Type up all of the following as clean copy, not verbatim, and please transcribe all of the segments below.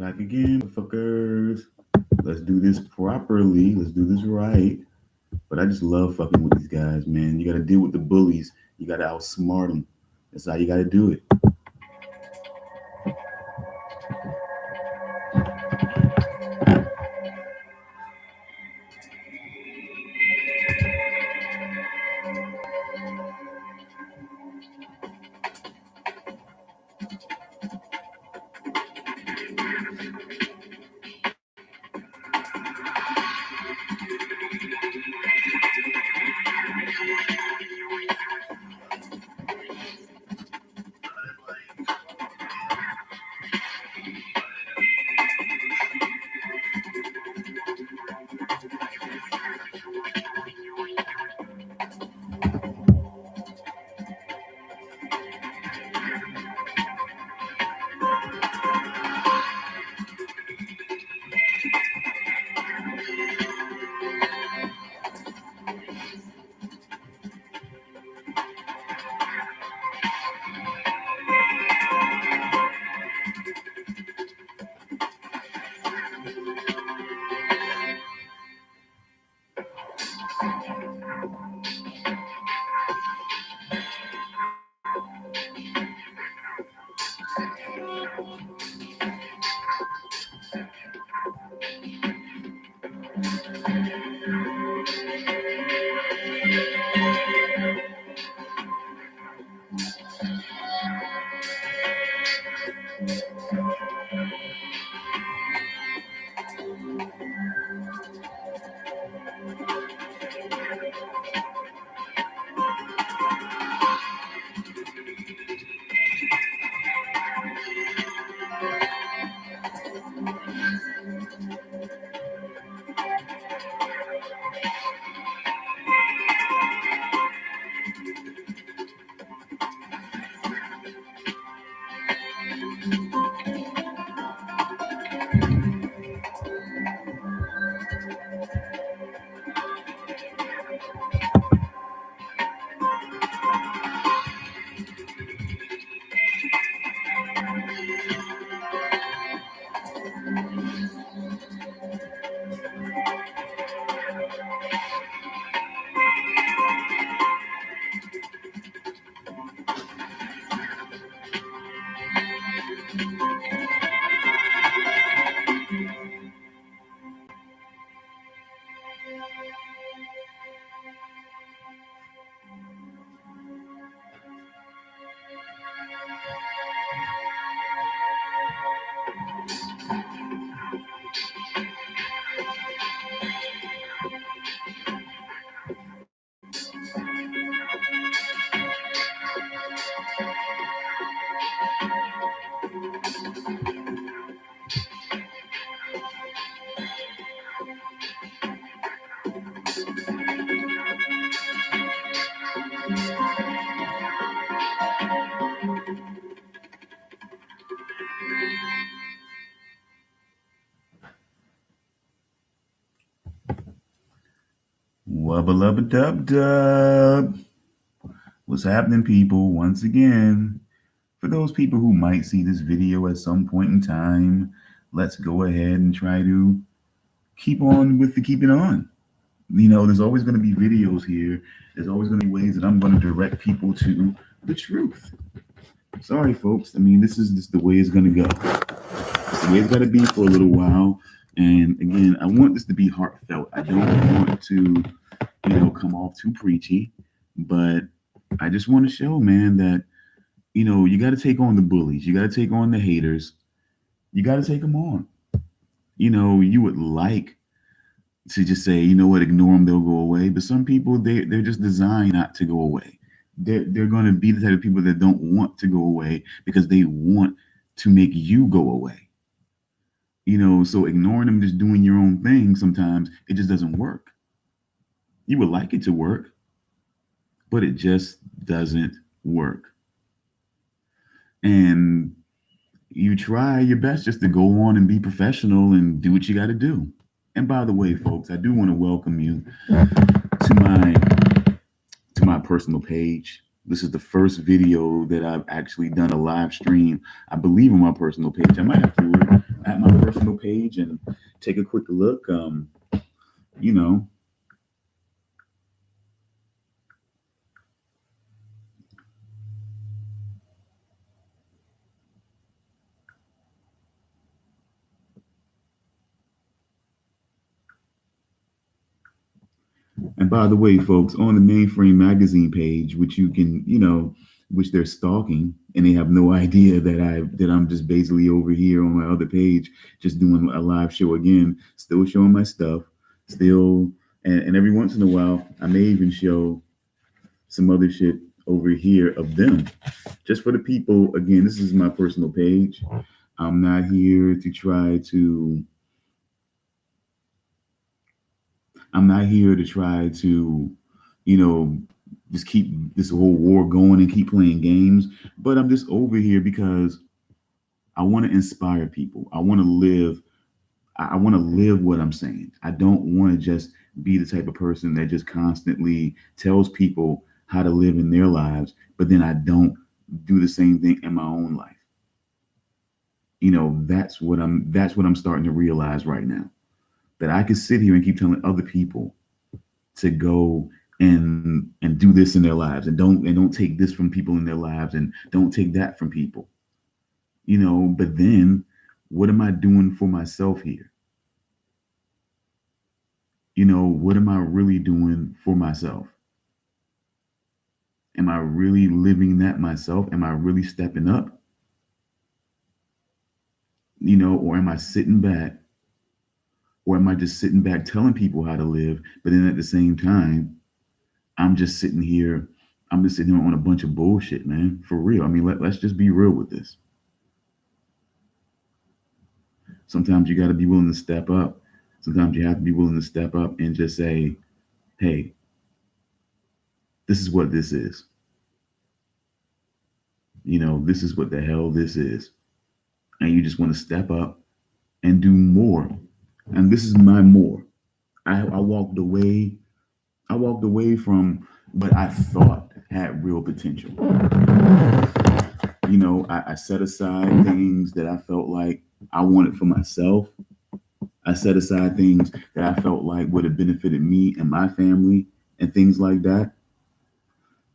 Back again, fuckers. Let's do this properly. Let's do this right. But I just love fucking with these guys, man. You got to deal with the bullies. You got to outsmart them. That's how you got to do it. Wubba lubba dub dub. What's happening, people? Once again, for those people who might see this video at some point in time, let's go ahead and try to keep on with the keep it on. There's always going to be videos here. There's always going to be ways that I'm going to direct people to the truth. Sorry, folks. This is the way it's going to go. It's the way it's got to be for a little while. And again, I want this to be heartfelt. I don't want to, come off too preachy, but I just want to show, man, that, you got to take on the bullies. You got to take on the haters. You got to take them on. You would like to just say, you know what, ignore them, they'll go away. But some people, they're just designed not to go away. They're going to be the type of people that don't want to go away because they want to make you go away. So ignoring them, just doing your own thing, sometimes it just doesn't work. You would like it to work, but it just doesn't work. And you try your best just to go on and be professional and do what you got to do. And by the way, folks, I do want to welcome you to my personal page. This is the first video that I've actually done a live stream, I believe, on my personal page. I might have to look at my personal page and take a quick look. You know, and by the way, folks, on the Mainframe Magazine page, which you can, which they're stalking, and they have no idea that I'm just basically over here on my other page, just doing a live show again, still showing my stuff, still, and every once in a while, I may even show some other shit over here of them, just for the people. Again, this is my personal page. I'm not here to try to I'm not here to try to, you know, just keep this whole war going and keep playing games. But I'm just over here because I want to inspire people. I want to live. I want to live what I'm saying. I don't want to just be the type of person that just constantly tells people how to live in their lives, but then I don't do the same thing in my own life. That's what I'm starting to realize right now. That I can sit here and keep telling other people to go and do this in their lives, and don't take this from people in their lives, and don't take that from people. But then what am I doing for myself here? What am I really doing for myself? Am I really living that myself? Am I really stepping up? Or am I sitting back, or am I just sitting back telling people how to live, but then at the same time I'm just sitting here. I'm just sitting here on a bunch of bullshit, man. For real. I mean, let's just be real with this. Sometimes you got to be willing to step up. Sometimes you have to be willing to step up and just say, hey, this is what this is. This is what the hell this is. And you just want to step up and do more. And this is my more. I walked away. I walked away from what I thought had real potential. I set aside things that I felt like I wanted for myself. I set aside things that I felt like would have benefited me and my family and things like that.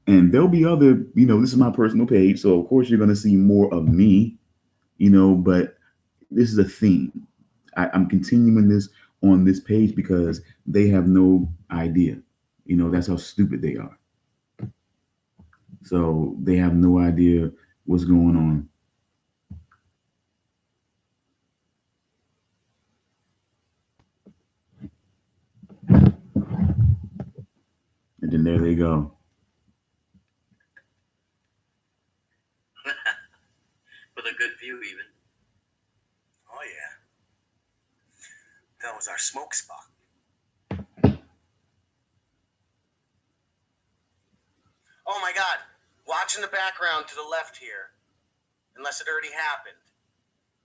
And there'll be other, this is my personal page. So, of course, you're going to see more of me, but this is a theme. I'm continuing this on this page because they have no idea. That's how stupid they are. So they have no idea what's going on. And then there they go. With a good view, even. Oh, yeah. That was our smoke spot. Oh, my God. Watch in the background to the left here. Unless it already happened.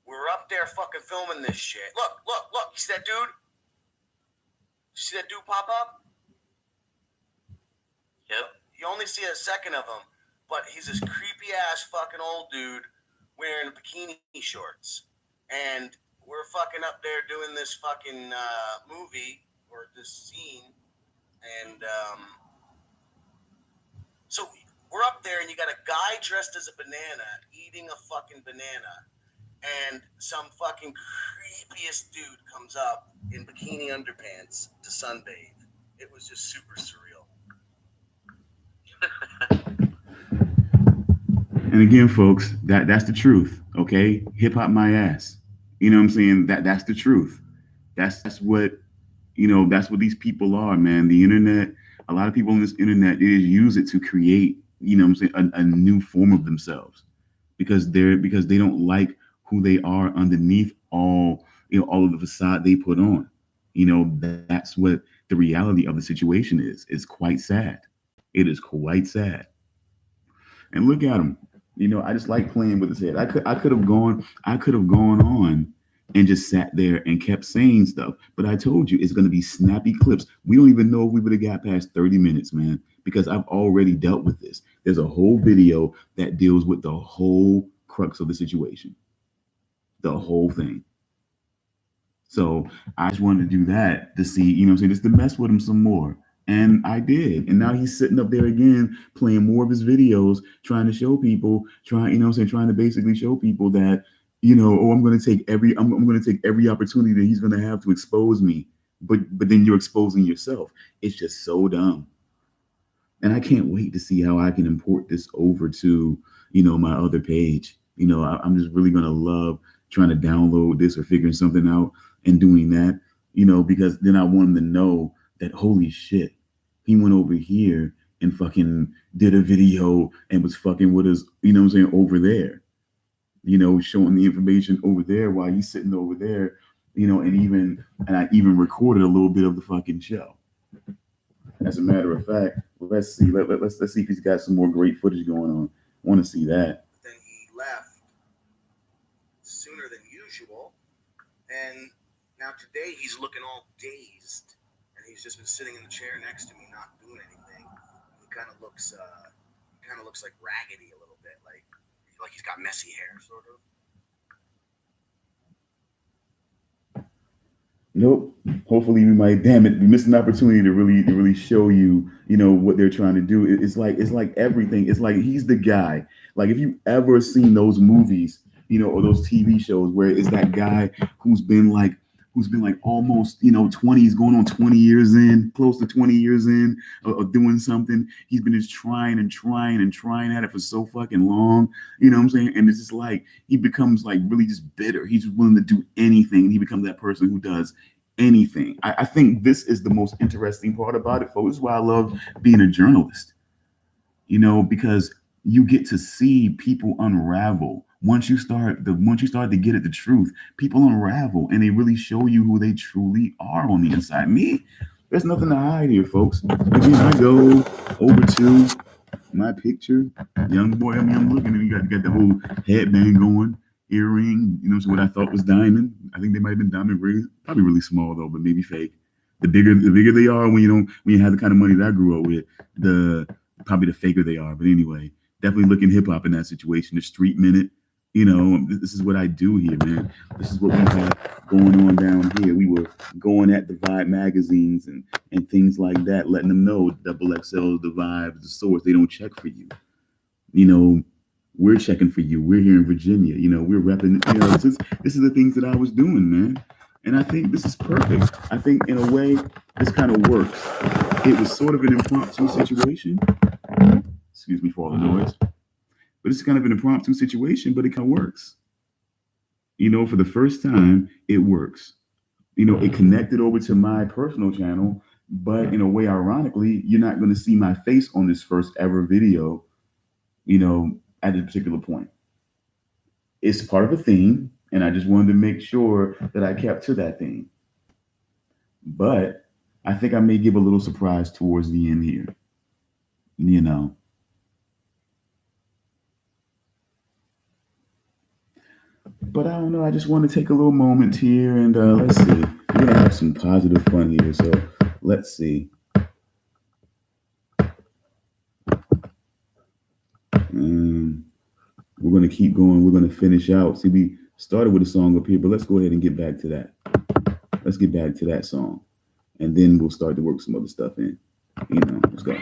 We're up there fucking filming this shit. Look. You see that dude? You see that dude pop up? Yep. You only see a second of him, but he's this creepy ass fucking old dude wearing bikini shorts. And we're fucking up there doing this fucking movie or this scene. And so we're up there and you got a guy dressed as a banana eating a fucking banana. And some fucking creepiest dude comes up in bikini underpants to sunbathe. It was just super surreal. And again, folks, that's the truth. Okay, hip hop my ass. You know what I'm saying? That's the truth. That's what That's what these people are, man. The internet. A lot of people on this internet, they just use it to create. What I'm saying, a new form of themselves because they don't like who they are underneath all of the facade they put on. That's what the reality of the situation is. It's quite sad. It is quite sad. And look at him. I just like playing with his head. I could have gone on and just sat there and kept saying stuff. But I told you it's going to be snappy clips. We don't even know if we would have got past 30 minutes, man, because I've already dealt with this. There's a whole video that deals with the whole crux of the situation, the whole thing. So I just wanted to do that to see, you know what I'm saying, just to mess with him some more. And I did. And now he's sitting up there again, playing more of his videos, trying to show people, trying, you know what I'm saying, trying to basically show people that, you know, oh, I'm gonna take every opportunity that he's gonna have to expose me. But then you're exposing yourself. It's just so dumb. And I can't wait to see how I can import this over to, you know, my other page. You know, I'm just really gonna love trying to download this or figuring something out and doing that, you know, because then I want them to know that holy shit, he went over here and fucking did a video and was fucking with us, you know what I'm saying, over there, you know, showing the information over there while he's sitting over there, you know, and I even recorded a little bit of the fucking show. As a matter of fact, let's see. Let's see if he's got some more great footage going on. I want to see that. Then he left sooner than usual, and now today he's looking all dazed, and he's just been sitting in the chair next to me, not doing anything. He kind of looks like raggedy a little bit, like he's got messy hair, sort of. Nope. Hopefully we might. Damn it, we missed an opportunity to really show you, you know, what they're trying to do. It's like everything. It's like he's the guy. Like if you ever seen those movies, you know, or those TV shows where it's that guy who's been like almost, you know, 20s going on 20 years in, close to 20 years in of doing something. He's been just trying and trying and trying at it for so fucking long, you know what I'm saying? And it's just like he becomes like really just bitter. He's just willing to do anything, and he becomes that person who does anything. I think this is the most interesting part about it, folks. This is why I love being a journalist, you know, because you get to see people unravel. Once you start to get at the truth, people unravel and they really show you who they truly are on the inside. Me, there's nothing to hide here, folks. Again, I go over to my picture, young boy. I mean, I'm looking and you got the whole headband going, earring. You know, so what I thought was diamond. I think they might have been diamond rings. Probably really small though, but maybe fake. The bigger they are, when you have the kind of money that I grew up with, the probably the faker they are. But anyway, definitely looking hip hop in that situation. The street minute. You know, this is what I do here, man. This is what we had going on down here. We were going at the Vibe magazines and things like that, letting them know Double XL is the Vibe, the source. They don't check for you. You know, we're checking for you. We're here in Virginia. You know, we're repping. You know, this is the things that I was doing, man. And I think this is perfect. I think in a way, this kind of works. It was sort of an impromptu situation. Excuse me for all the noise. But it's kind of an impromptu situation, but it kind of works. You know, for the first time, it works. You know, it connected over to my personal channel, but in a way, ironically, you're not going to see my face on this first ever video, you know, at a particular point. It's part of a theme, and I just wanted to make sure that I kept to that theme. But I think I may give a little surprise towards the end here. You know, but I don't know. I just want to take a little moment here and let's see. We're gonna have some positive fun here. So let's see. Um, we're gonna keep going. We're gonna finish out. See, we started with a song up here, but let's go ahead and get back to that. Let's get back to that song, and then we'll start to work some other stuff in. You know, let's go.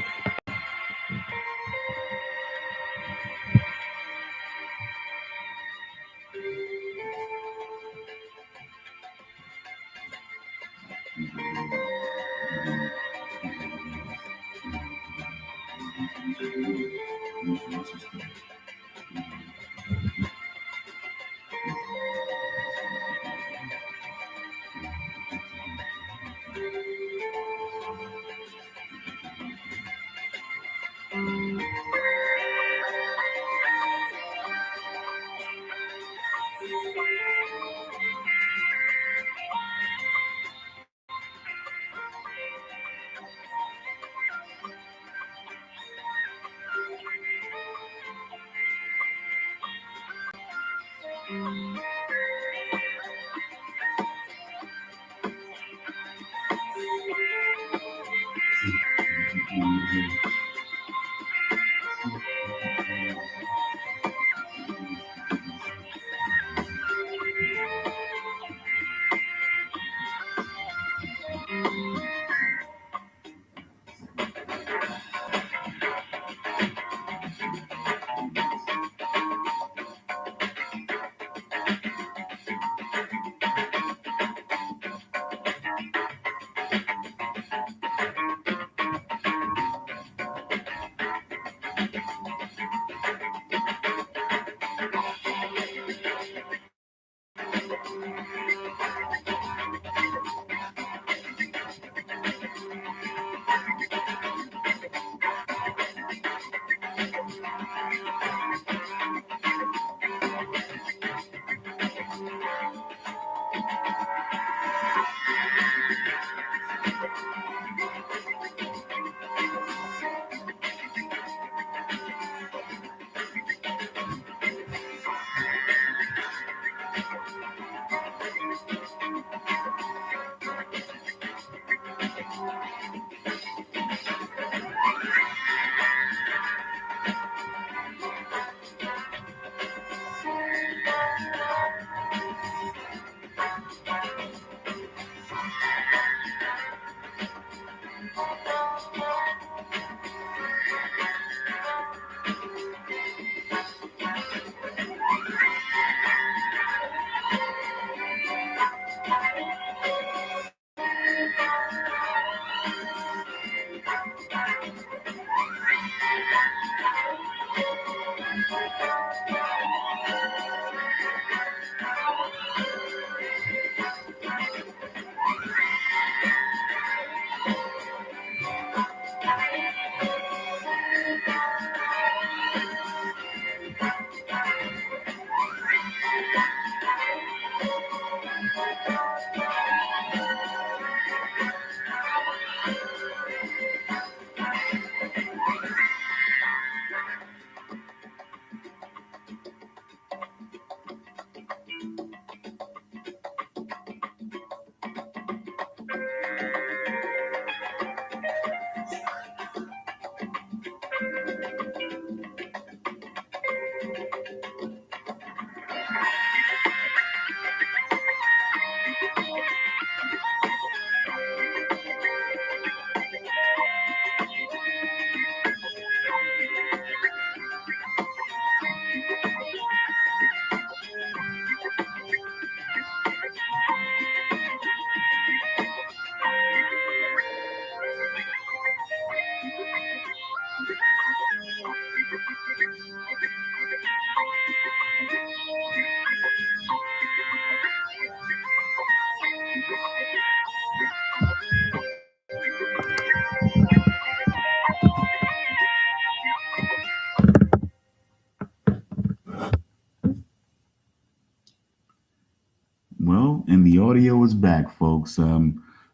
Well, and the audio is back, folks.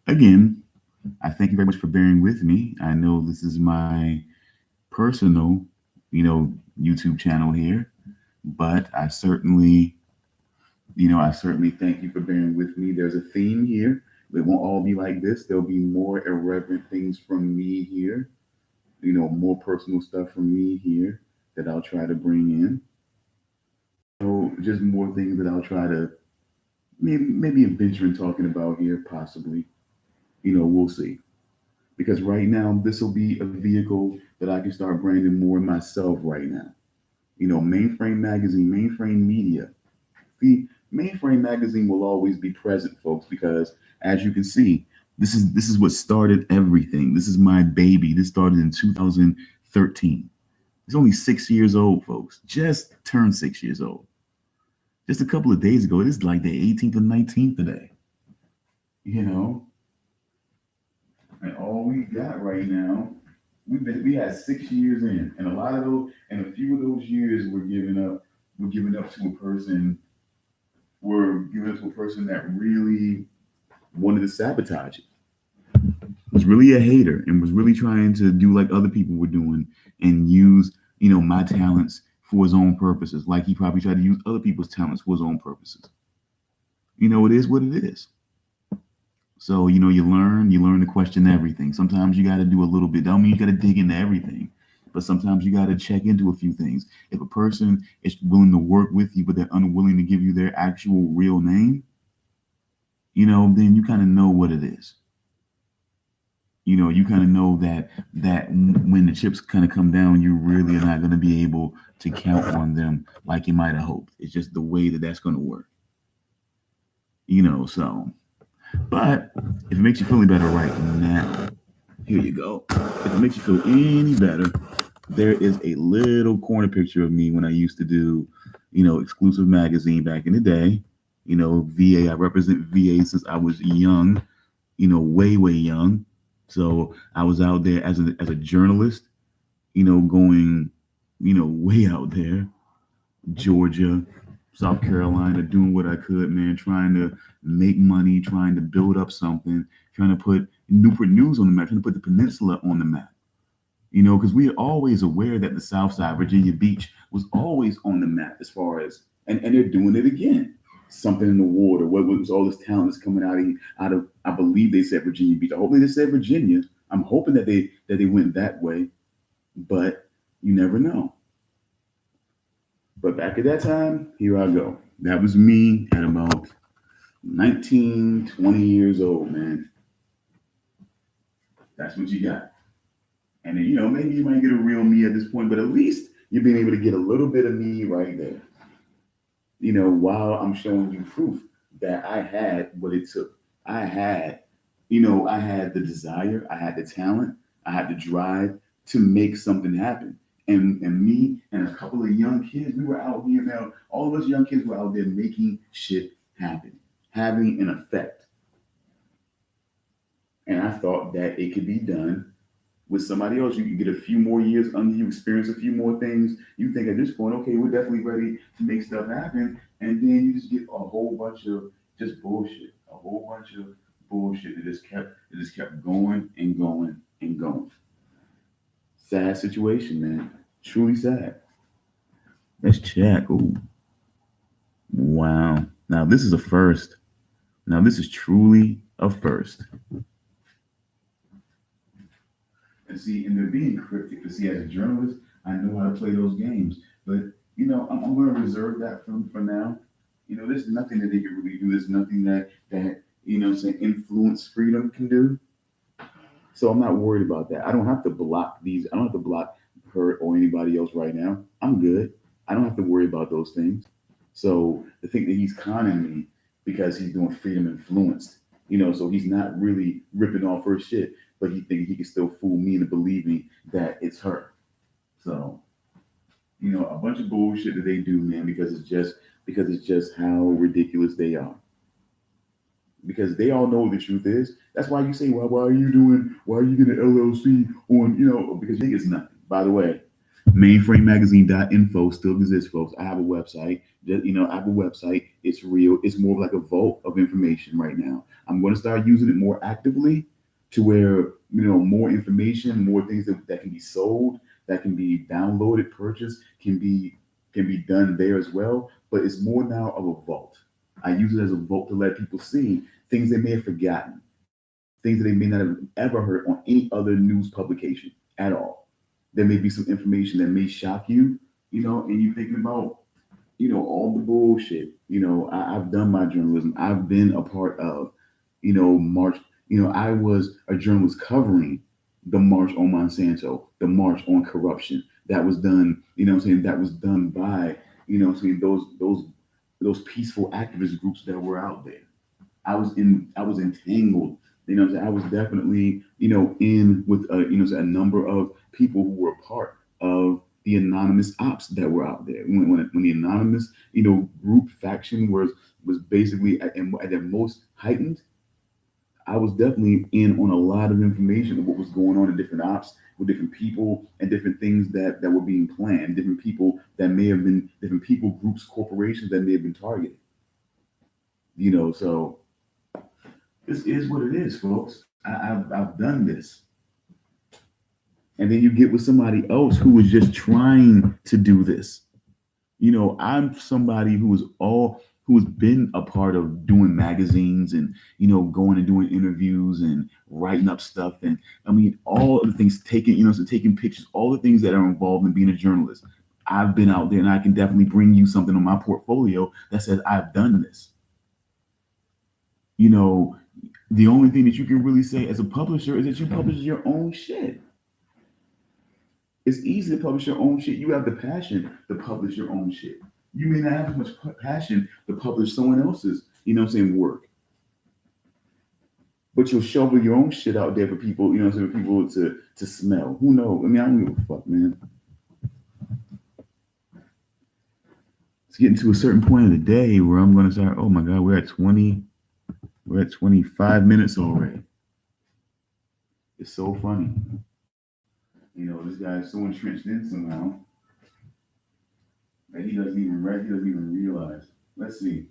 Again, I thank you very much for bearing with me. I know this is my personal, YouTube channel here, but I certainly thank you for bearing with me. There's a theme here. It won't all be like this. There'll be more irreverent things from me here, more personal stuff from me here that I'll try to bring in. Just more things that I'll try to maybe adventure in talking about here, possibly. We'll see. Because right now, this will be a vehicle that I can start branding more myself right now. Mainframe Magazine, Mainframe Media. The Mainframe Magazine will always be present, folks, because as you can see, this is what started everything. This is my baby. This started in 2013. It's only 6 years old, folks. Just turned 6 years old. Just a couple of days ago, it is like the 18th or 19th today. You know, and all we got right now, we had 6 years in, and a few of those years we're giving up to a person, that really wanted to sabotage it, was really a hater, and was really trying to do like other people were doing and use my talents for his own purposes, like he probably tried to use other people's talents for his own purposes. It is what it is. So, you learn to question everything. Sometimes you got to do a little bit. I don't mean you got to dig into everything, but sometimes you got to check into a few things. If a person is willing to work with you, but they're unwilling to give you their actual real name, then you kind of know what it is. You kind of know that when the chips kind of come down, you really are not going to be able to count on them like you might have hoped. It's just the way that that's going to work. So. But if it makes you feel any better right now, here you go. If it makes you feel any better, there is a little corner picture of me when I used to do, exclusive magazine back in the day. VA. I represent VA since I was young. Way way young. So I was out there as a journalist. Going, way out there, Georgia, South Carolina, doing what I could, man, trying to make money, trying to build up something, trying to put Newport News on the map, trying to put the peninsula on the map. Because we are always aware that the South Side, Virginia Beach, was always on the map as far as, and they're doing it again. Something in the water. What was all this talent that's coming out of? I believe they said Virginia Beach. I hope they said Virginia. I'm hoping that they went that way, but you never know. But back at that time, here I go. That was me at about 19, 20 years old, man. That's what you got. And then, maybe you might get a real me at this point, but at least you're being able to get a little bit of me right there. While I'm showing you proof that I had what it took. I had the desire, I had the talent, I had the drive to make something happen. And me and a couple of young kids, we were out here now. All of us young kids were out there making shit happen, having an effect. And I thought that it could be done with somebody else. You can get a few more years under you, experience a few more things. You think at this point, okay, we're definitely ready to make stuff happen. And then you just get a whole bunch of just bullshit, a whole bunch of bullshit that just kept going and going and going. Sad situation, man. Truly sad. Let's check. Ooh, wow. Now this is a first. Now this is truly a first. And see, and they're being cryptic. To see, as a journalist, I know how to play those games. But I'm going to reserve that for now. There's nothing that they can really do. There's nothing that saying influence freedom can do. So I'm not worried about that. I don't have to block these. I don't have to block her or anybody else right now. I'm good. I don't have to worry about those things. So to think that he's conning me because he's doing freedom influenced, so he's not really ripping off her shit, but he thinks he can still fool me into believing that it's her. So, a bunch of bullshit that they do, man, because it's just how ridiculous they are, because they all know what the truth is. That's why you say, well, why are you getting an LLC on, because you think it's nothing. By the way, mainframemagazine.info still exists, folks. I have a website. I have a website. It's real. It's more like a vault of information right now. I'm going to start using it more actively to where, more information, more things that can be sold, that can be downloaded, purchased, can be done there as well. But it's more now of a vault. I use it as a vote to let people see things they may have forgotten, things that they may not have ever heard on any other news publication at all. There may be some information that may shock you, and you're thinking about, all the bullshit. I've done my journalism. I've been a part of, March. I was a journalist covering the March on Monsanto, the March on corruption. That was done, that was done by, those peaceful activist groups that were out there. I was entangled. I was definitely, in with a number of people who were part of the anonymous ops that were out there. When the anonymous, group faction was basically at their most heightened, I was definitely in on a lot of information of what was going on in different ops with different people and different things that were being planned, different people that may have been different people, groups, corporations that may have been targeted. So this is what it is, folks. I've done this. And then you get with somebody else who was just trying to do this. I'm somebody who's been a part of doing magazines and going and doing interviews and writing up stuff, and I mean all of the things, taking pictures, all the things that are involved in being a journalist. I've been out there, and I can definitely bring you something on my portfolio that says I've done this. you know, the only thing that you can really say as a publisher is that you publish your own shit. It's easy to publish your own shit. You have the passion to publish your own shit. You may not have as much passion to publish someone else's, work. But you'll shovel your own shit out there for people, for people to smell. Who knows? I mean, I don't give a fuck, man. It's getting to a certain point of the day where I'm gonna start, oh my God, we're at 25 minutes already. It's so funny. This guy is so entrenched in somehow that he doesn't even realize. Let's see.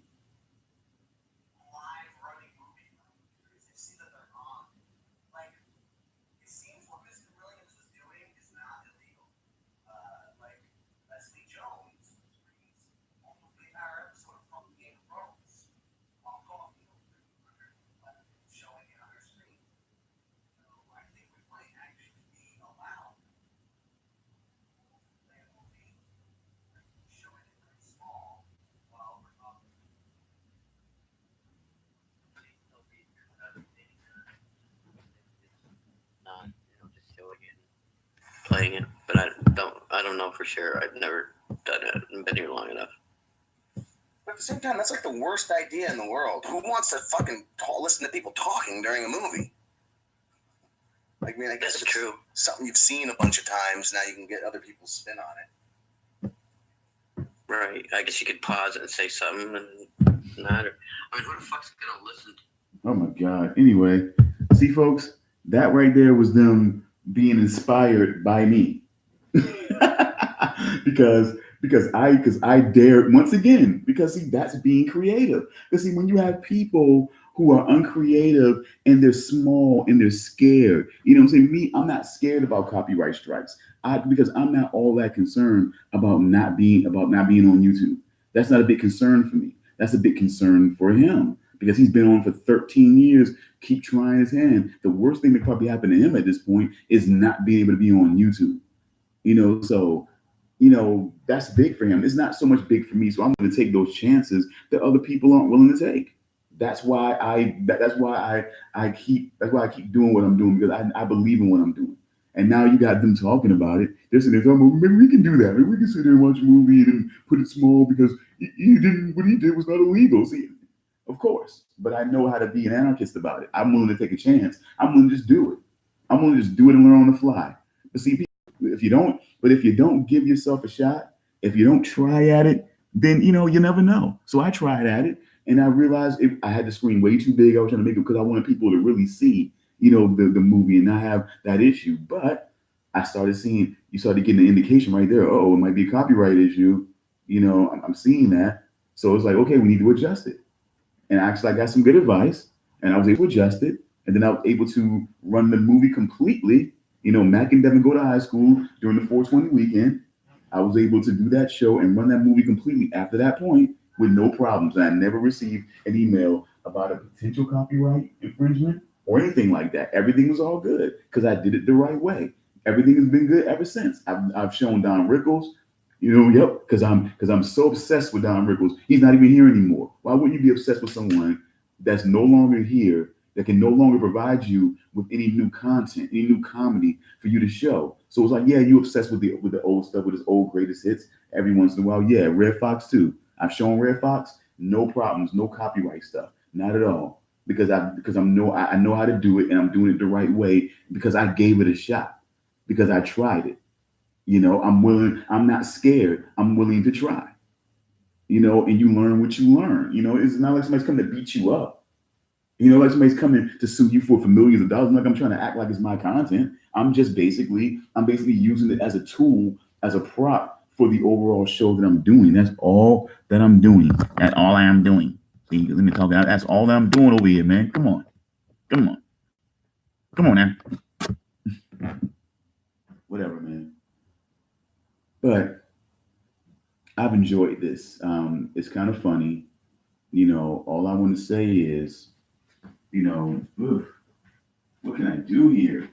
Not, just showing it, playing it. But I don't know for sure. I've never done it. I've been here long enough. But at the same time, that's like the worst idea in the world. Who wants to fucking listen to people talking during a movie? Like, I mean, I guess That's if it's true. something you've seen a bunch of times, now you can get other people's spin on it. Right. I guess you could pause it and say something and not. I mean, who the fuck's gonna listen? Oh my God. Anyway, see, folks, that right there was them being inspired by me. because because I dared once again, because see, that's being creative. Because see, when you have people who are uncreative and they're small and they're scared, you know what I'm saying? Me, I'm not scared about copyright strikes. Because I'm not all that concerned about not being on YouTube. That's not a big concern for me. That's a big concern for him because he's been on for 13 years. Keep trying his hand. The worst thing that probably happened to him at this point is not being able to be on YouTube. So that's big for him. It's not so much big for me, so I'm going to take those chances that other people aren't willing to take. That's why I keep doing what I'm doing, because I believe in what I'm doing. And now you got them talking about it. They're sitting there talking about, maybe we can do that. Maybe we can sit there and watch a movie and put it small because he didn't, what he did was not illegal. See, of course, but I know how to be an anarchist about it. I'm willing to take a chance. I'm willing to just do it. I'm willing to just do it and learn on the fly. But see, if you don't give yourself a shot, if you don't try at it, then you never know. So I tried at it, and I realized I had the screen way too big. I was trying to make it because I wanted people to really see, the movie and not have that issue. But you started getting an indication right there. Oh, it might be a copyright issue. I'm seeing that. So it's like, okay, we need to adjust it. And actually, I got some good advice, and I was able to adjust it, and then I was able to run the movie completely. Mac and Devin go to high school during the 420 weekend. I was able to do that show and run that movie completely after that point with no problems. And I never received an email about a potential copyright infringement or anything like that. Everything was all good because I did it the right way. Everything has been good ever since. I've shown Don Rickles, yep, because I'm so obsessed with Don Rickles. He's not even here anymore. Why wouldn't you be obsessed with someone that's no longer here, that can no longer provide you with any new content, any new comedy for you to show? So it's like, yeah, you obsessed with the old stuff, with his old greatest hits every once in a while. Yeah, Red Fox too. I've shown Red Fox, no problems, no copyright stuff, not at all. I know how to do it, and I'm doing it the right way because I gave it a shot, because I tried it. I'm willing. I'm not scared. I'm willing to try. And you learn what you learn. It's not like somebody's coming to beat you up. Like somebody's coming to sue you for millions of dollars. Like I'm trying to act like it's my content. I'm basically using it as a tool, as a prop for the overall show that I'm doing. That's all that I'm doing. That's all I am doing. See, let me talk. That's all that I'm doing over here, man. Come on, come on, man. Whatever, man. But I've enjoyed this. It's kind of funny. All I want to say is, ugh, what can I do here?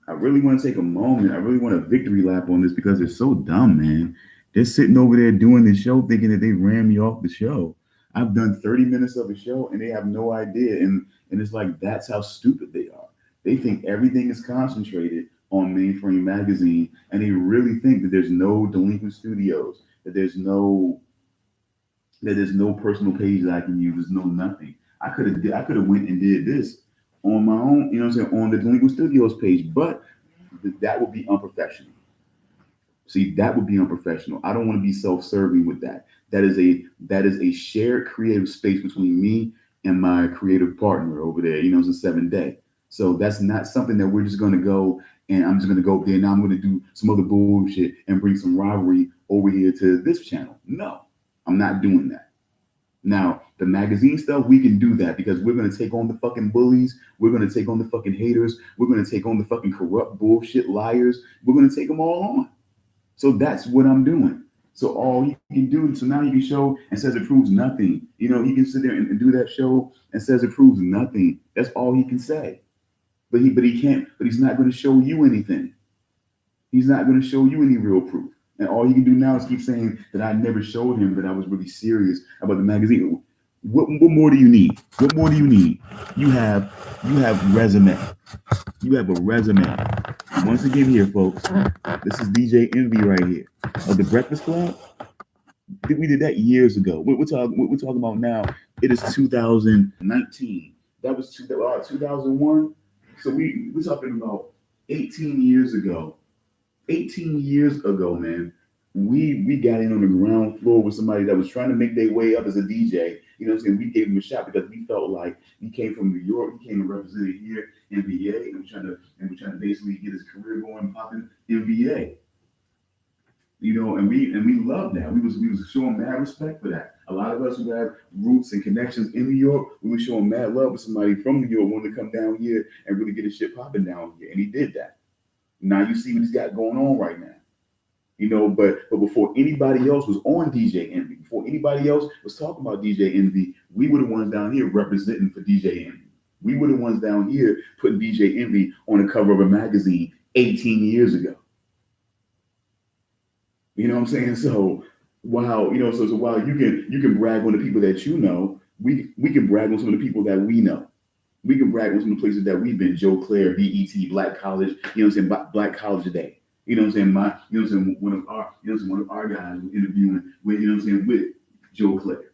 I really want to take a moment. I really want a victory lap on this because they're so dumb, man. They're sitting over there doing the show thinking that they ran me off the show. I've done 30 minutes of a show and they have no idea. And it's like, that's how stupid they are. They think everything is concentrated on Mainframe Magazine, and they really think that there's no Delinquent Studios, that there's no personal page that I can use. There's no nothing. I could have went and did this on my own, what I'm saying, on the Delinquent Studios page, but that would be unprofessional. See, that would be unprofessional. I don't want to be self-serving with that. That is a shared creative space between me and my creative partner over there. It's a 7 day. So that's not something that we're just gonna go and I'm just gonna go there. Now I'm gonna do some other bullshit and bring some rivalry over here to this channel. No, I'm not doing that. Now, the magazine stuff, we can do that because we're going to take on the fucking bullies. We're going to take on the fucking haters. We're going to take on the fucking corrupt bullshit liars. We're going to take them all on. So that's what I'm doing. So all he can do, so now he can show and says it proves nothing. He can sit there and do that show and says it proves nothing. That's all he can say. But he can't, but he's not going to show you anything. He's not going to show you any real proof. And all he can do now is keep saying that I never showed him that I was really serious about the magazine. What more do you need? What more do you need? You have resume. You have a resume. Once again, here, folks, this is DJ Envy right here of the Breakfast Club. We did that years ago. What we're talking about now. It is 2019. That was 2001. So we're talking about 18 years ago. 18 years ago, man, we got in on the ground floor with somebody that was trying to make their way up as a DJ. You know what I'm saying? We gave him a shot because we felt like he came from New York, he came and represented here in VA, and we're trying to basically get his career going popping in VA. You know, and we love that. We was showing mad respect for that. A lot of us who have roots and connections in New York, we were showing mad love with somebody from New York wanting to come down here and really get his shit popping down here, and he did that. Now you see what he's got going on right now. You know, but before anybody else was on DJ Envy, before anybody else was talking about DJ Envy, we were the ones down here representing for DJ Envy. We were the ones down here putting DJ Envy on the cover of a magazine 18 years ago. You know what I'm saying? So while so while you can brag on the people that you know, we can brag on some of the people that we know. We can brag on some of the places that we've been. Joe Claire, BET, Black College, you know what I'm saying? Black College Today. You know what I'm saying? You know what I'm saying? One of our guys was interviewing with, you know what I'm saying, with Joe Claire.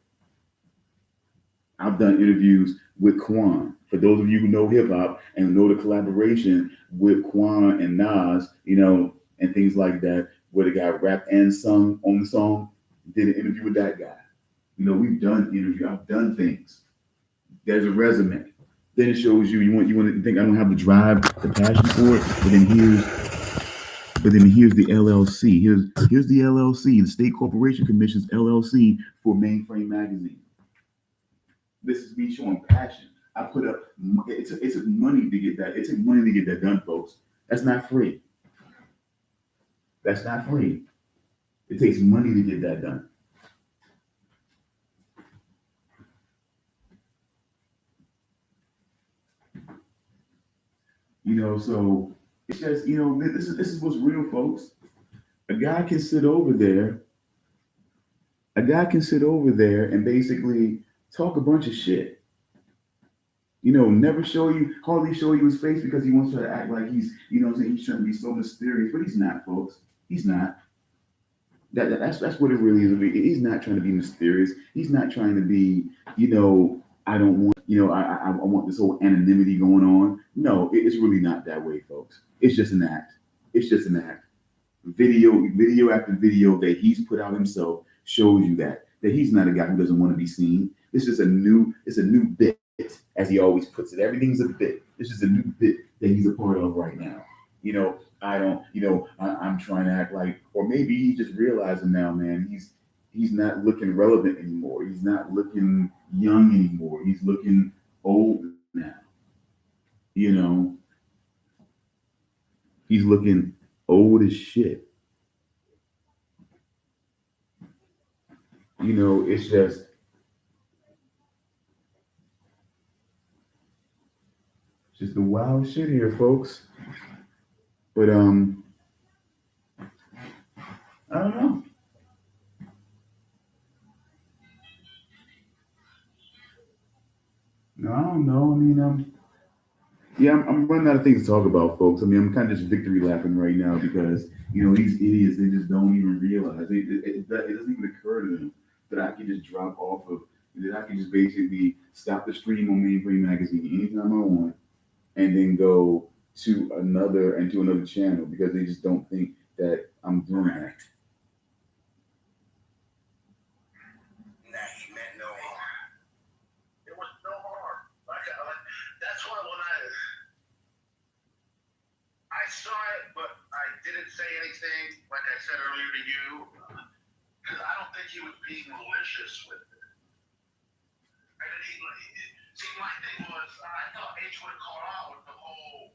I've done interviews with Quan. For those of you who know hip hop and know the collaboration with Quan and Nas, you know, and things like that, where the guy rapped and sung on the song, did an interview with that guy. You know, we've done interviews. I've done things. There's a resume. Then it shows you want to think I don't have the drive, the passion for it, but then here's the LLC. Here's the LLC, the State Corporation Commission's LLC for Mainframe Magazine. This is me showing passion. I put up. It took money to get that. It took money to get that done, folks. That's not free. That's not free. It takes money to get that done. You know, so it's just this is what's real, folks. A guy can sit over there. A guy can sit over there and basically talk a bunch of shit. You know, never hardly show you his face because he wants to act like he's, you know what I'm saying, he's trying to be so mysterious, but he's not, folks. He's not. That's what it really is. I mean, he's not trying to be mysterious. He's not trying to be, I don't want, I want this whole anonymity going on. No, it's really not that way, folks. It's just an act. It's just an act. Video after video that he's put out himself shows you that he's not a guy who doesn't want to be seen. It's a new bit, as he always puts it. Everything's a bit. This is a new bit that he's a part of right now. You know, I don't, I'm trying to act like, or maybe he's just realizing now, man, he's not looking relevant anymore. He's not looking young anymore. He's looking old now. You know, he's looking old as shit. You know, it's just the wild shit here, folks. But I don't know. No, I don't know. I mean, yeah, I'm running out of things to talk about, folks. I mean, I'm kind of just victory lapping right now because these idiots, they just don't even realize it doesn't even occur to them that I can just drop off of that I can just basically stop the stream on Mainframe Magazine anytime I want and then go to another channel because they just don't think that I'm doing that. Nah, he meant no harm. There was no harm. That's why when I saw it, but I didn't say anything. Like I said earlier to you, because I don't think he was being malicious with it. See, my thing was, I thought H.Will caught on with the whole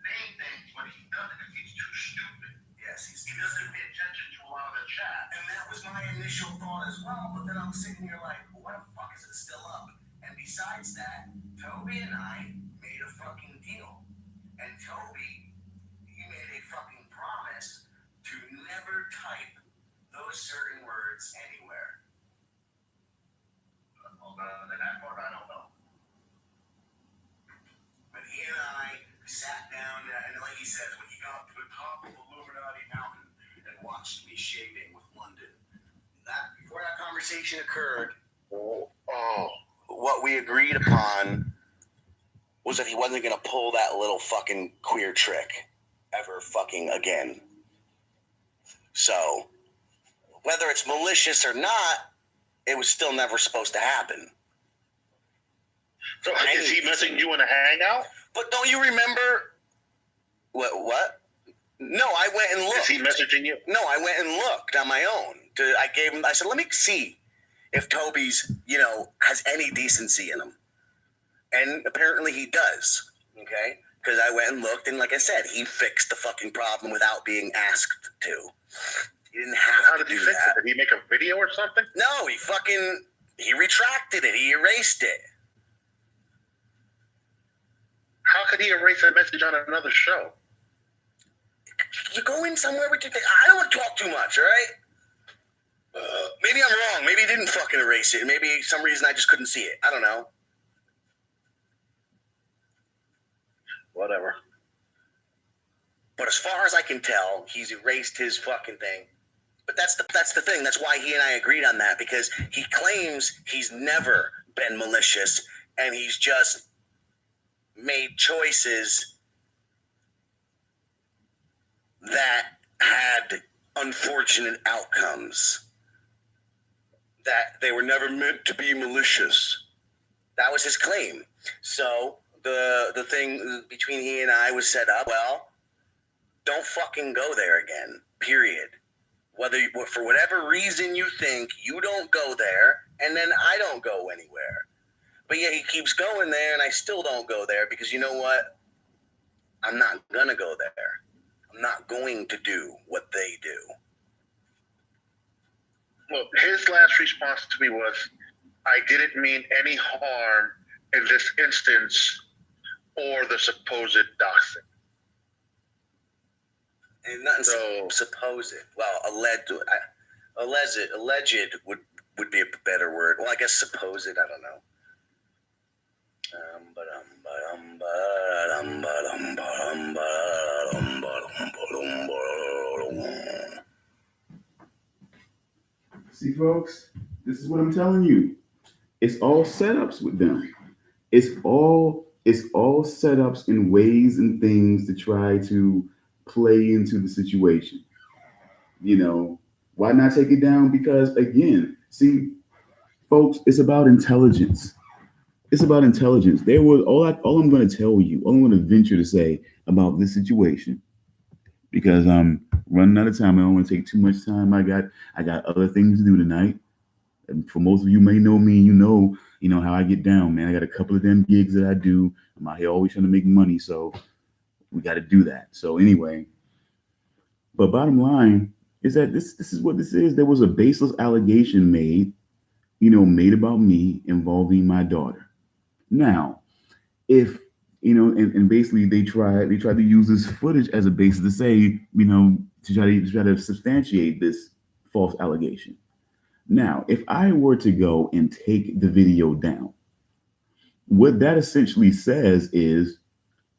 name thing, but he doesn't because he's too stupid. Yes, he doesn't pay attention to a lot of the chat. And that was my initial thought as well, but then I was sitting here like, why the fuck is it still up? And besides that, Toby and I made a fucking deal. And Toby, he made a fucking promise to never type those certain words anywhere. That part I don't know. But he and I sat down, and like he says, when he got to the top of Illuminati Mountain and watched me shaving with London. Before that conversation occurred, what we agreed upon was that he wasn't going to pull that little fucking queer trick ever fucking again. So, whether it's malicious or not, it was still never supposed to happen. So is he messaging you in a hangout? But don't you remember? What? No, I went and looked. Is he messaging you? No, I went and looked on my own. I said, let me see if Toby's, has any decency in him. And apparently he does. Okay? Because I went and looked, and like I said, he fixed the fucking problem without being asked to. He didn't have How to did he do fix that. it? Did he make a video or something? No, he retracted it. He erased it. How could he erase a message on another show? You go in somewhere with your thing. I don't want to talk too much, all right? Maybe I'm wrong. Maybe he didn't fucking erase it. Maybe some reason I just couldn't see it. I don't know. Whatever. But as far as I can tell, he's erased his fucking thing. But that's the thing. That's why he and I agreed on that, because he claims he's never been malicious, and he's just made choices that had unfortunate outcomes, that they were never meant to be malicious. That was his claim. So the thing between he and I was set up, well, don't fucking go there again, period. For whatever reason you think, you don't go there, and then I don't go anywhere. But yeah, he keeps going there, and I still don't go there, because you know what? I'm not gonna go there. I'm not going to do what they do. Well, his last response to me was, I didn't mean any harm in this instance or the supposed doxing. And nothing supposed. Well, alleged would be a better word. Well, I guess supposed, I don't know. See, folks, this is what I'm telling you. It's all setups with them. It's all setups and ways and things to try to play into the situation. Why not take it down? Because again, see, folks, it's about intelligence. It's about intelligence. There was all I'm going to tell you, all I'm going to venture to say about this situation, because I'm running out of time. I don't want to take too much time. I got other things to do tonight. And for most of you may know me, you know how I get down, man. I got a couple of them gigs that I do. I'm out here always trying to make money, so we got to do that. So anyway, but bottom line is that this is what this is. There was a baseless allegation made about me involving my daughter. Now, if and basically they tried to use this footage as a basis to say, to try to substantiate this false allegation. Now, if I were to go and take the video down, what that essentially says is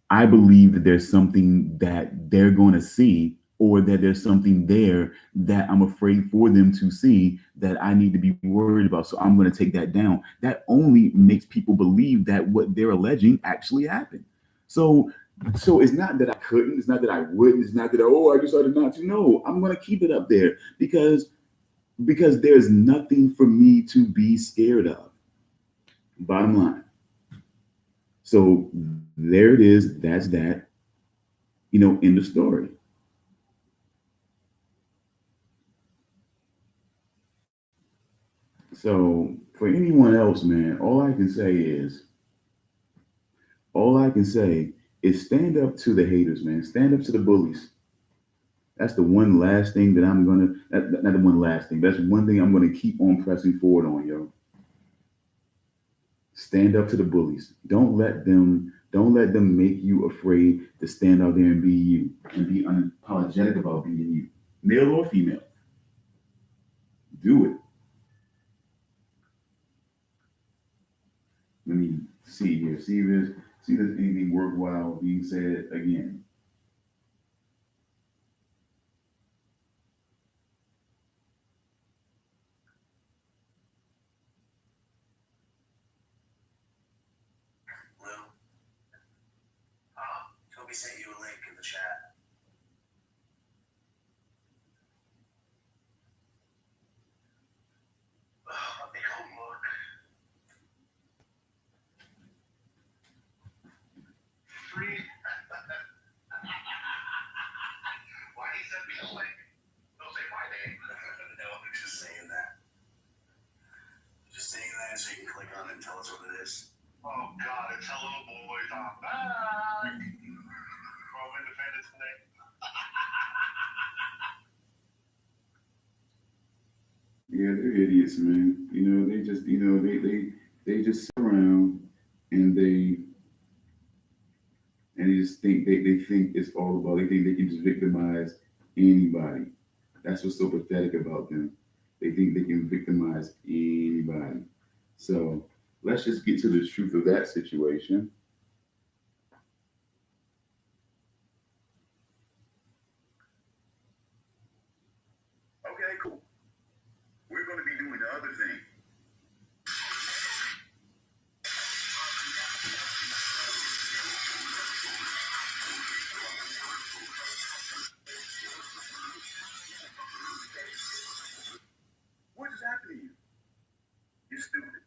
I believe that there's something that they're going to see, or that there's something there that I'm afraid for them to see that I need to be worried about. So I'm going to take that down. That only makes people believe that what they're alleging actually happened. So it's not that I couldn't, it's not that I wouldn't, it's not that, I decided not to. No, I'm going to keep it up there because there's nothing for me to be scared of. Bottom line. So there it is. That's that. End of story. So for anyone else, man, all I can say is stand up to the haters, man. Stand up to the bullies. That's the one last thing that I'm gonna. Not the one last thing. That's one thing I'm gonna keep on pressing forward on, yo. Stand up to the bullies. Don't let them make you afraid to stand out there and be you and be unapologetic about being you, male or female. Do it. Let me see here. See if there's anything worthwhile being said again. Well, me send you a link in the chat. Oh, let me go look. Free. Why he sent me a link? Don't say my name. No, I'm just saying that. Just saying that so you can click on it and tell us what it is. Oh God, it's hello boys, I'm back. From Independence Day. Yeah, they're idiots, man. They just sit around and they just think they think it's all about. They think they can just victimize anybody. That's what's so pathetic about them. They think they can victimize anybody. So let's just get to the truth of that situation. Okay, cool. We're going to be doing the other thing. What just happened to you? You're stupid.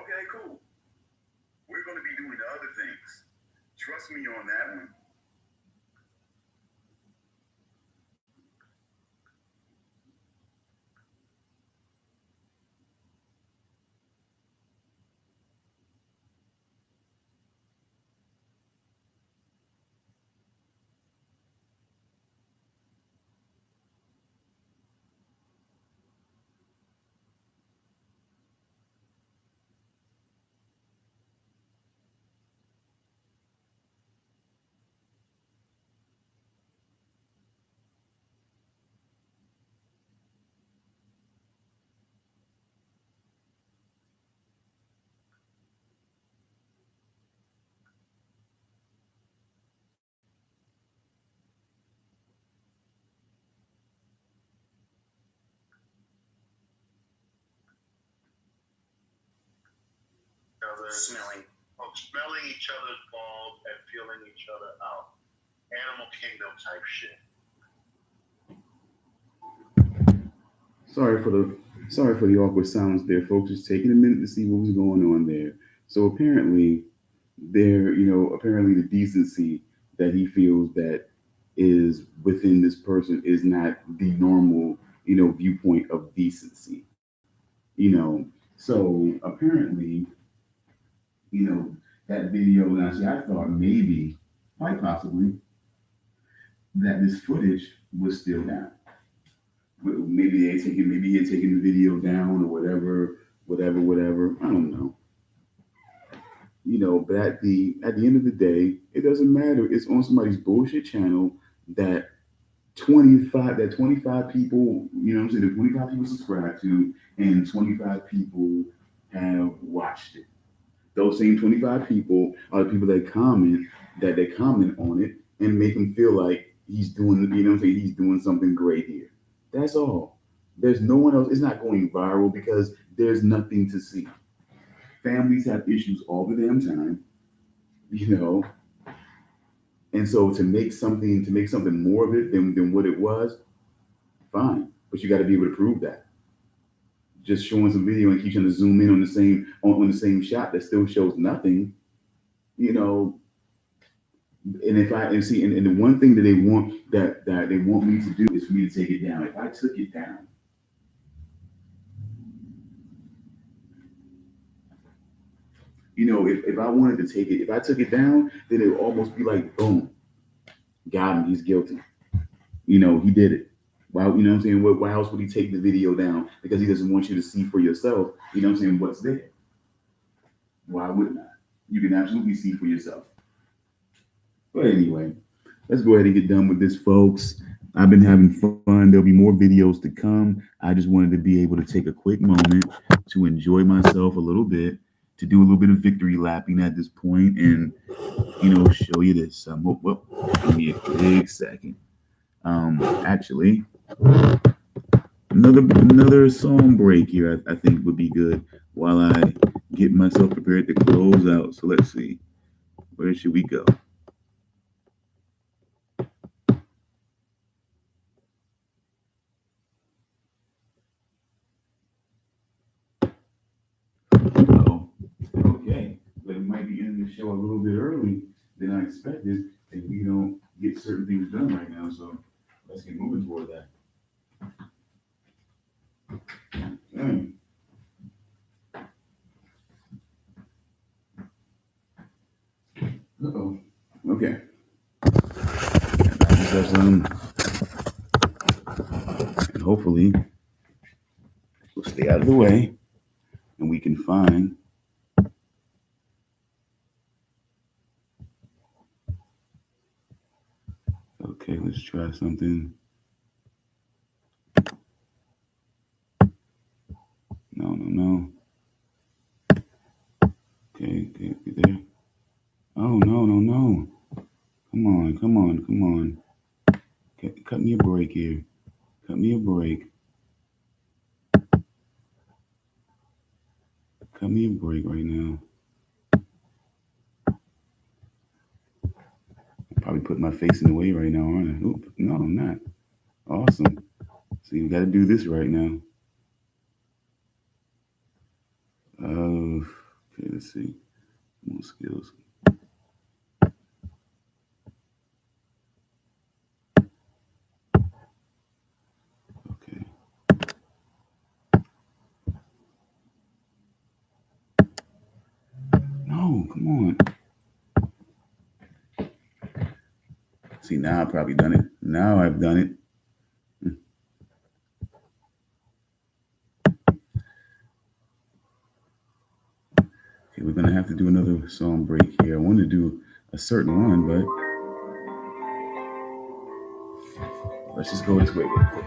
Okay, cool. We're going to be doing the other things. Trust me on that one. Smelling. Smelling each other's balls and feeling each other out. Animal kingdom type shit. Sorry for the awkward silence there, folks. Just taking a minute to see what was going on there. So apparently, apparently the decency that he feels that is within this person is not the normal, viewpoint of decency. So apparently, you know, that video. Now, see, I thought maybe, quite possibly, that this footage was still down. Maybe he had taken the video down or whatever. I don't know. But at the end of the day, it doesn't matter. It's on somebody's bullshit channel that 25 people, what I'm saying, that 25 people subscribe to and 25 people have watched it. Those same 25 people are the people that they comment on it and make him feel like he's doing, he's doing something great here. That's all. There's no one else. It's not going viral because there's nothing to see. Families have issues all the damn time, you know, and so to make something more of it than what it was, fine. But you got to be able to prove that. Just showing some video and keep trying to zoom in on the same shot that still shows nothing, you know. And if I and see and the one thing that they want me to do is for me to take it down. If I took it down, if I wanted to take it, if I took it down, then it would almost be like, boom, got him, he's guilty. He did it. Why, you know what I'm saying? Why else would he take the video down? Because he doesn't want you to see for yourself, you know what I'm saying, what's there. Why wouldn't I? You can absolutely see for yourself. But anyway, let's go ahead and get done with this, folks. I've been having fun. There'll be more videos to come. I just wanted to be able to take a quick moment to enjoy myself a little bit, to do a little bit of victory lapping at this point, and show you this. Well, give me a quick second. Actually, another song break here. I think would be good while I get myself prepared to close out. So let's see. Where should we go? Oh, okay. But it might be ending the show a little bit early than I expected if we don't get certain things done right now. So let's get moving toward that. Mm. Uh-oh. Okay. And hopefully we'll stay out of the way and we can find. Okay, let's try something. No, no, no. Okay, there. Oh, no, no, no. Come on, come on, come on. Cut me a break here. Cut me a break. Cut me a break right now. I'm probably putting my face in the way right now, aren't I? Oop, no, I'm not. Awesome. See, we got to do this right now. Okay, let's see. More skills. Okay. No, come on. See, now I've probably done it. Now I've done it. Okay, we're going to have to do another song break here. I want to do a certain one, but let's just go this way real quick.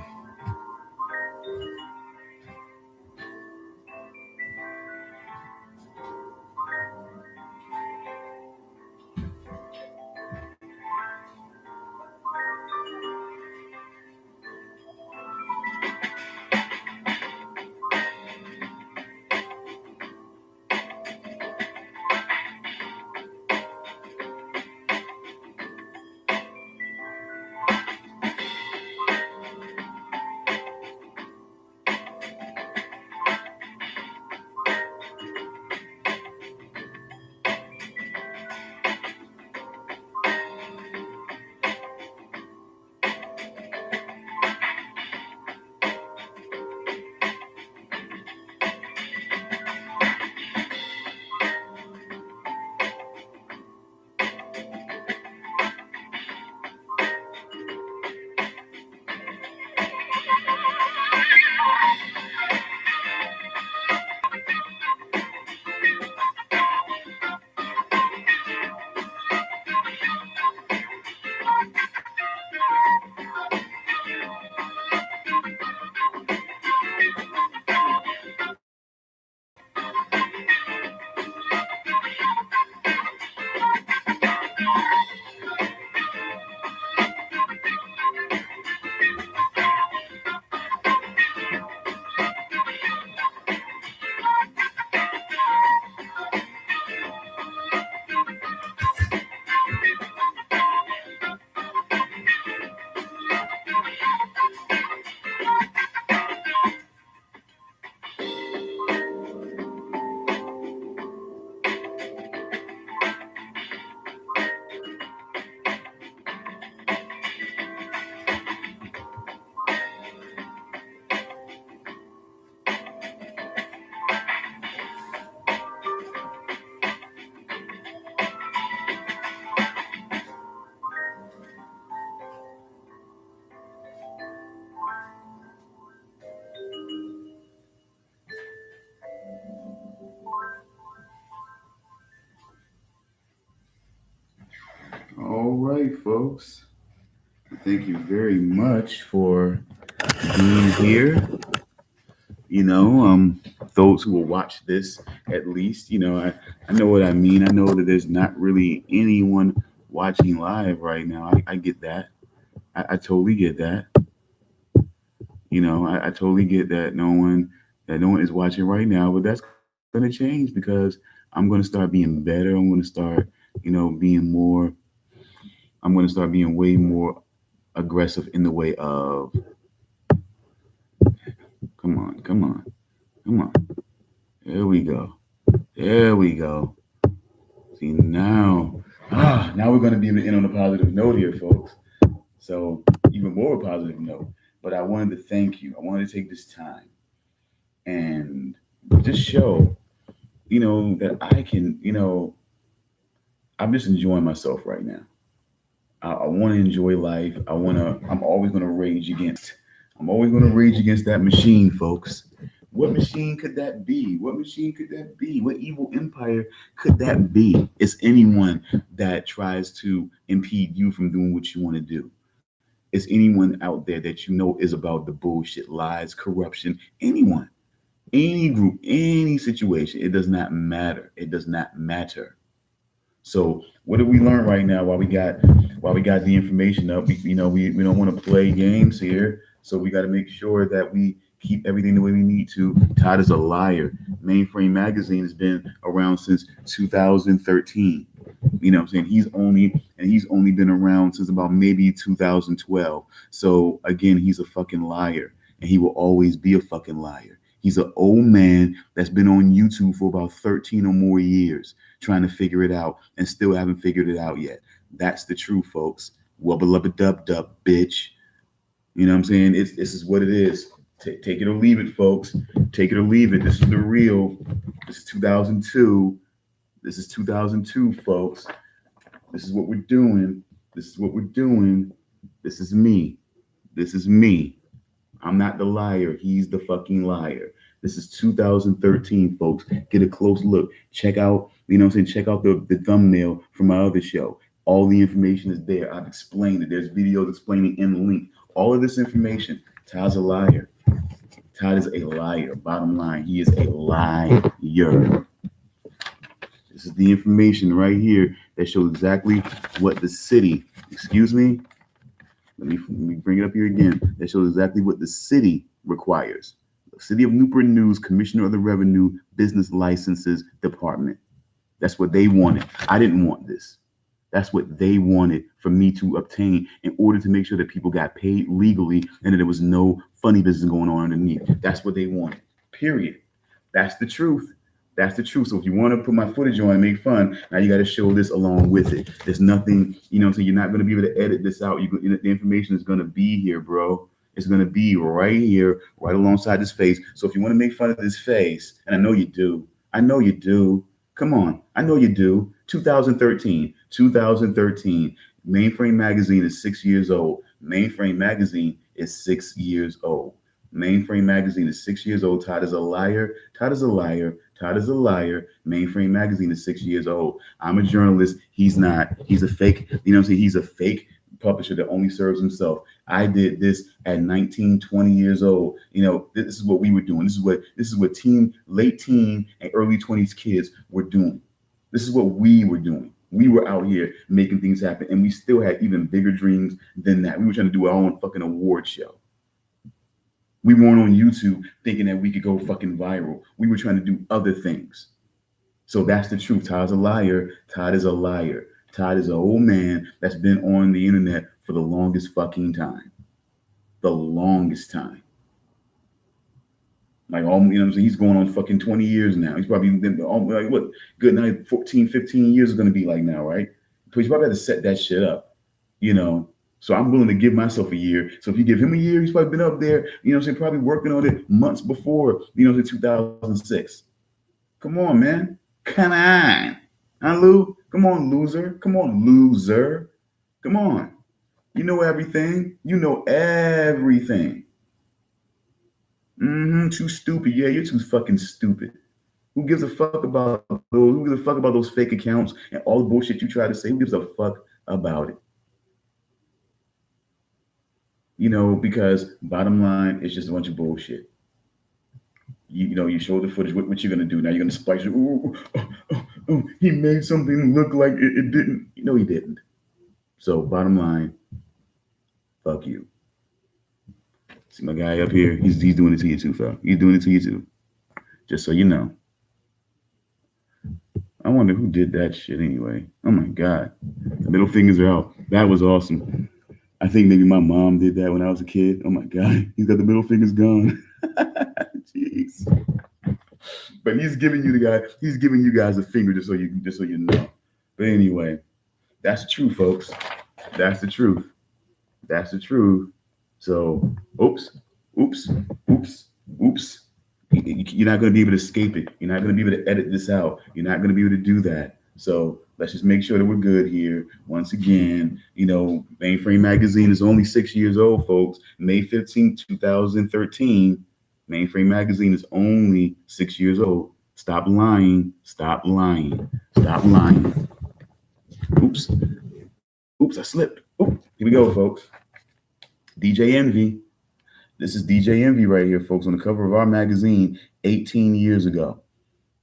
All right, folks. Thank you very much for being here. You know, those who will watch this, at least, I know what I mean. I know that there's not really anyone watching live right now. I get that. I totally get that. I totally get that no one is watching right now, but that's gonna change because I'm gonna start being better. I'm gonna start, being more. I'm gonna start being way more aggressive in the way of, come on, come on, come on. There we go. There we go. See now we're gonna be able to end on a positive note here, folks. So even more positive note. But I wanted to thank you. I wanted to take this time and just show, that I can, I'm just enjoying myself right now. I want to enjoy life. I'm always going to rage against. I'm always going to rage against that machine, folks. What machine could that be? What machine could that be? What evil empire could that be? It's anyone that tries to impede you from doing what you want to do. It's anyone out there that you know is about the bullshit, lies, corruption. Anyone, any group, any situation. It does not matter. It does not matter. So what did we learn right now while we got the information up? We don't want to play games here. So we got to make sure that we keep everything the way we need to. Todd is a liar. Mainframe Magazine has been around since 2013. You know what I'm saying? He's only been around since about maybe 2012. So again, he's a fucking liar. And he will always be a fucking liar. He's an old man that's been on YouTube for about 13 or more years trying to figure it out and still haven't figured it out yet. That's the truth, folks. Wubba lubba dub dub, bitch. You know what I'm saying? This is what it is. Take it or leave it, folks. Take it or leave it. This is the real. This is 2002. This is 2002, folks. This is what we're doing. This is what we're doing. This is me. This is me. I'm not the liar. He's the fucking liar. This is 2013, folks. Get a close look. Check out, check out the thumbnail from my other show. All the information is there. I've explained it. There's videos explaining in the link. All of this information. Todd's a liar. Todd is a liar. Bottom line, he is a liar. This is the information right here that shows exactly what the city, excuse me, let me bring it up here again. That shows exactly what the city requires. The City of Newport News, Commissioner of the Revenue Business Licenses Department. That's what they wanted. I didn't want this. That's what they wanted for me to obtain in order to make sure that people got paid legally and that there was no funny business going on underneath. That's what they wanted. Period. That's the truth. That's the truth. So if you want to put my footage on and make fun, now you got to show this along with it. There's nothing, so you're not going to be able to edit this out. The information is going to be here, bro. It's going to be right here, right alongside this face. So if you want to make fun of this face, and I know you do. Come on. I know you do. 2013. Mainframe Magazine is 6 years old. Mainframe Magazine is 6 years old. Mainframe Magazine is 6 years old. Todd is a liar. Todd is a liar. Todd is a liar. Mainframe Magazine is 6 years old. I'm a journalist. He's not. He's a fake, he's a fake publisher that only serves himself. I did this at 19, 20 years old. This is what we were doing. This is what late teen and early 20s kids were doing. This is what we were doing. We were out here making things happen, and we still had even bigger dreams than that. We were trying to do our own fucking award show. We weren't on YouTube thinking that we could go fucking viral. We were trying to do other things. So that's the truth. Todd's a liar. Todd is a liar. Todd is an old man that's been on the internet for the longest fucking time. The longest time. Like, he's going on fucking 20 years now. He's probably been, like, what, good night, 14, 15 years is going to be like now, right? So he's probably had to set that shit up, So I'm willing to give myself a year. So if you give him a year, he's probably been up there, probably working on it months before, 2006. Come on, man. Come on. Huh, Lou? Come on, loser. Come on, loser. Come on. You know everything. You know everything. Too stupid. Yeah, you're too fucking stupid. Who gives a fuck about those? Who gives a fuck about those fake accounts and all the bullshit you try to say? Who gives a fuck about it. Because bottom line, it's just a bunch of bullshit. You show the footage. What you gonna do now? You're gonna splice it. Ooh, he made something look like it didn't. No, he didn't. So bottom line, fuck you. See my guy up here? He's doing it to you too, fella. He's doing it to you too. Just so you know. I wonder who did that shit anyway. Oh my god. The middle fingers are out. That was awesome. I think maybe my mom did that when I was a kid. Oh my god. He's got the middle fingers gone. Jeez. But he's giving you guys a finger just so you know. But anyway, that's the truth, folks. That's the truth. That's the truth. So, oops. You're not going to be able to escape it. You're not going to be able to edit this out. You're not going to be able to do that. So let's just make sure that we're good here. Once again, Mainframe Magazine is only 6 years old, folks. May 15th, 2013. Mainframe Magazine is only 6 years old. Stop lying. Stop lying. Stop lying. Oops, I slipped. Oh, here we go, folks. DJ Envy. This is DJ Envy right here, folks, on the cover of our magazine 18 years ago.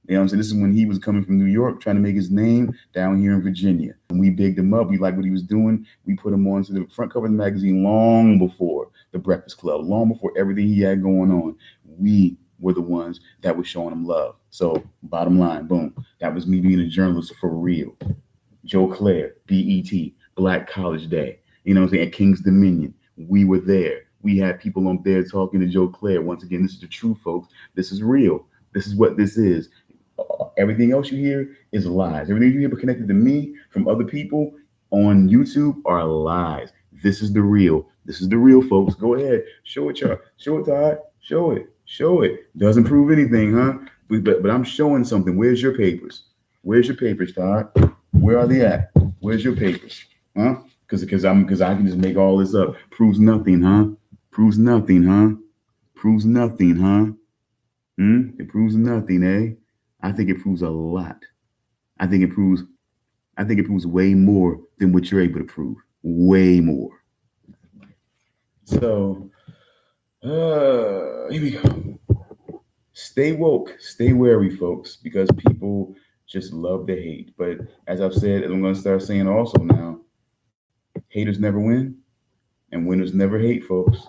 You know what I'm saying? This is when he was coming from New York, trying to make his name down here in Virginia. And we bigged him up. We liked what he was doing. We put him onto the front cover of the magazine long before The Breakfast Club, long before everything he had going on. We were the ones that were showing him love. So bottom line, boom. That was me being a journalist for real. Joe Claire, BET, Black College Day. You know what I'm saying? At King's Dominion. We were there. We had people on there talking to Joe Claire. Once again, this is the truth, folks. This is real. This is what this is. Everything else you hear is lies. Everything you hear connected to me from other people on YouTube are lies. This is the real. This is the real, folks. Go ahead. Show it, y'all. Show it, Todd. Show it. Show it. Doesn't prove anything, huh? But I'm showing something. Where's your papers? Where's your papers, Todd? Where are they at? Where's your papers? Huh? Because I can just make all this up. Proves nothing, huh? Proves nothing, huh? Proves nothing, huh? It proves nothing, eh? I think it proves a lot. I think it proves way more than what you're able to prove. Way more. So, here we go. Stay woke, stay wary, folks, because people just love to hate. But as I've said, and I'm going to start saying also now, haters never win, and winners never hate, folks.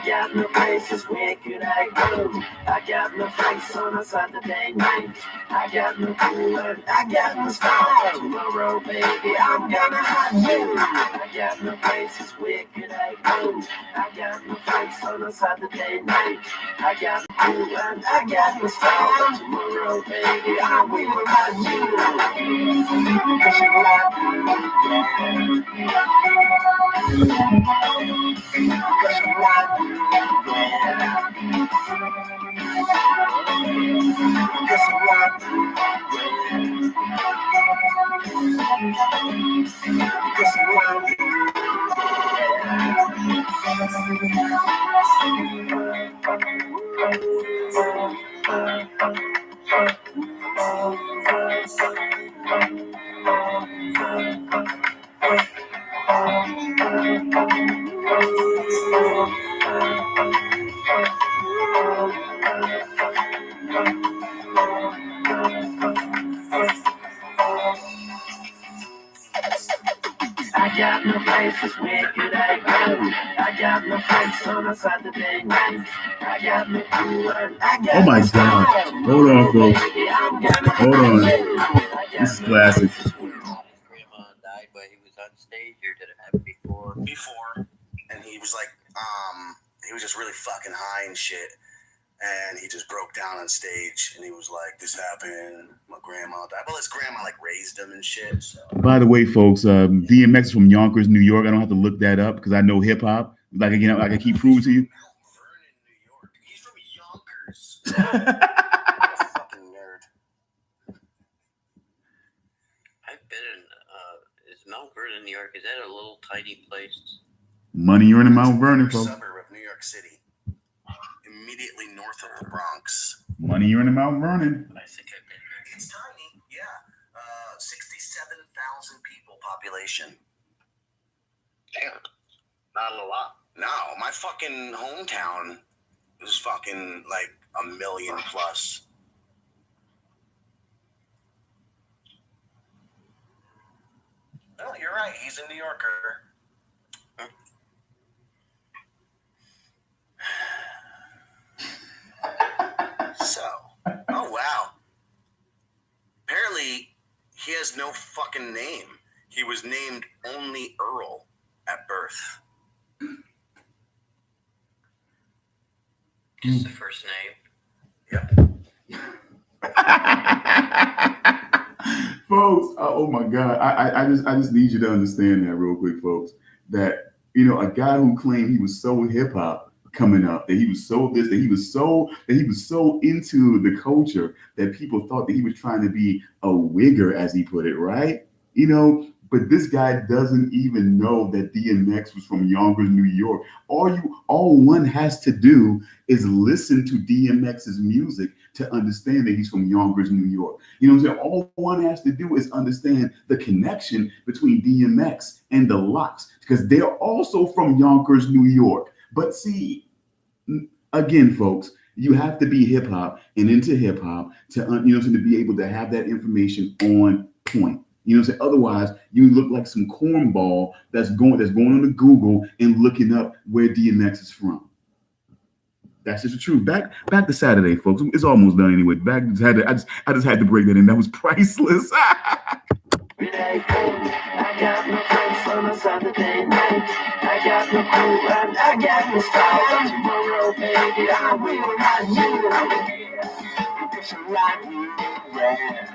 got no places, where could I go? I got no face on a Saturday night. I got no cooler, I got no style. Tomorrow, baby, I'm gonna have you. I got no places, where could I go? I got no face on a Saturday night. I got no cooler, I got no style. Tomorrow, baby, I will have you. 'Cause you love me. Cause you love me. Cause you love me. Cause you love me. I got no places, where could I go? I got no place on a Saturday night. I got no cooler, I got Oh my no God. style. Hold on, folks. Baby, I'm gonna Hold on. have you. I got This is no classic. places, was just really fucking high and shit. And he just broke down on stage, and he was like, "This happened. My grandma died." Well, his grandma like raised him and shit. So. By the way, folks, DMX is from Yonkers, New York. I don't have to look that up because I know hip hop. Like again, I can keep proving to you. Mount Vernon, New York. He's from Yonkers. What a fucking nerd. I've been in. Is Mount Vernon, New York? Is that a little tiny place? Money you're in Mount Vernon, It's a folks. suburb of New York City, immediately north of the Bronx. Money you're in Mount Vernon. I think I've been there. It's tiny, yeah. 67,000 people population. Damn, not a lot. No, my fucking hometown is fucking like 1 million plus. No, you're right. He's a New Yorker. So, oh wow. Apparently, he has no fucking name. He was named only Earl at birth. Just the first name. Yep. Folks, oh my God. I just need you to understand that real quick, folks. That, you know, a guy who claimed he was so hip hop coming up, that he was so this, that he was so into the culture that people thought that he was trying to be a wigger, as he put it, right? You know, but this guy doesn't even know that DMX was from Yonkers, New York. All one has to do is listen to DMX's music to understand that he's from Yonkers, New York. You know what I'm saying? All one has to do is understand the connection between DMX and the Lox, because they're also from Yonkers, New York. But see, again, folks, you have to be hip hop and into hip hop to to be able to have that information on point. You know what I'm saying? Otherwise, you look like some cornball that's going on to Google and looking up where DMX is from. That's just the truth. Back to Saturday, folks. It's almost done anyway. I just had to break that in. That was priceless. I got no friends on a Saturday night. I got no cool and I got no style. Tomorrow, baby, I will have you. Because I like you, yeah.